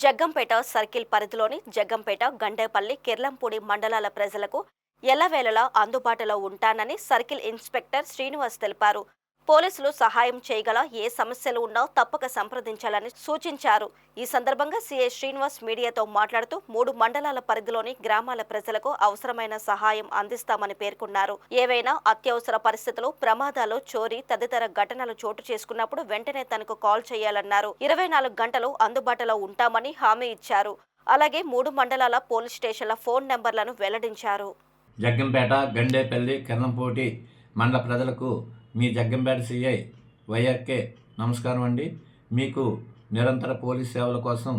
Jaggampeta circle పరిధిలోని జగ్గంపేట, గండేపల్లి, కిర్లంపూడి మండలాల ప్రజలకు ఎల్లవేళలా అందుబాటులో ఉంటానని సర్కిల్ ఇన్స్పెక్టర్ శ్రీనివాస్ తెలిపారు. పోలీసులు సహాయం చేయగల ఏ సమస్యలు ఉన్నా తప్పక సంప్రదించాలని సూచించారు. ఈ సందర్భంగా సీఐ శ్రీనివాస్ మీడియాతో మాట్లాడుతూ 3 మండలాల పరిధిలోని గ్రామాల ప్రజలకు అవసరమైన సహాయం అందిస్తామని పేర్కొన్నారు. ఏవైనా అత్యవసర పరిస్థితులు, ప్రమాదాలు, చోరీ తదితర ఘటనలు చోటు చేసుకున్నప్పుడు వెంటనే తనకు కాల్ చేయాలన్నారు. 24 గంటలు అందుబాటులో ఉంటామని హామీ ఇచ్చారు. అలాగే 3 మండలాల పోలీస్ స్టేషన్ల ఫోన్ నెంబర్లను వెల్లడించారు. జగ్గంపేట, గండేపల్లి, కిర్లంపూడి మండల ప్రజలకు మీ జగ్గంపేట సిఐ వైఆర్కే నమస్కారం అండి. మీకు నిరంతర పోలీస్ సేవల కోసం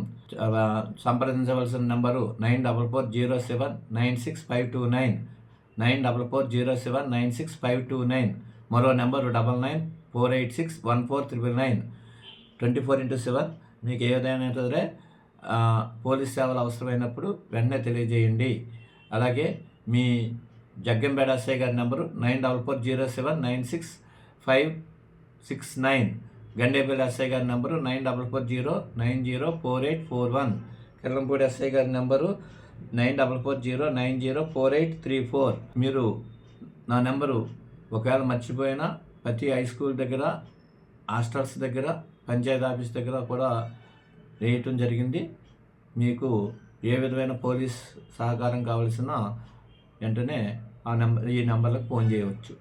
సంప్రదించవలసిన నెంబరు 9440796529 9440796529. మరో నెంబరు 9948614999. 24/7 మీకు ఏదైనా సరే పోలీస్ సేవలు అవసరమైనప్పుడు వెంటనే తెలియజేయండి. అలాగే మీ జగ్గంపేట ఎస్ఐ గారి నెంబరు 9440796569. గండేపల్లి ఎస్ఐ గారి నెంబరు 9440904841. కిర్లంపూడి ఎస్ఐ గారి నెంబరు 9440904834. మీరు నా నెంబరు ఒకవేళ మర్చిపోయినా ప్రతి హై స్కూల్ దగ్గర, హాస్టల్స్ దగ్గర, పంచాయతీ ఆఫీస్ దగ్గర కూడా వేయటం జరిగింది. మీకు ఏ విధమైన పోలీస్ సహకారం కావాల్సిన వెంటనే ఈ నెంబర్లకు ఫోన్ చేయవచ్చు.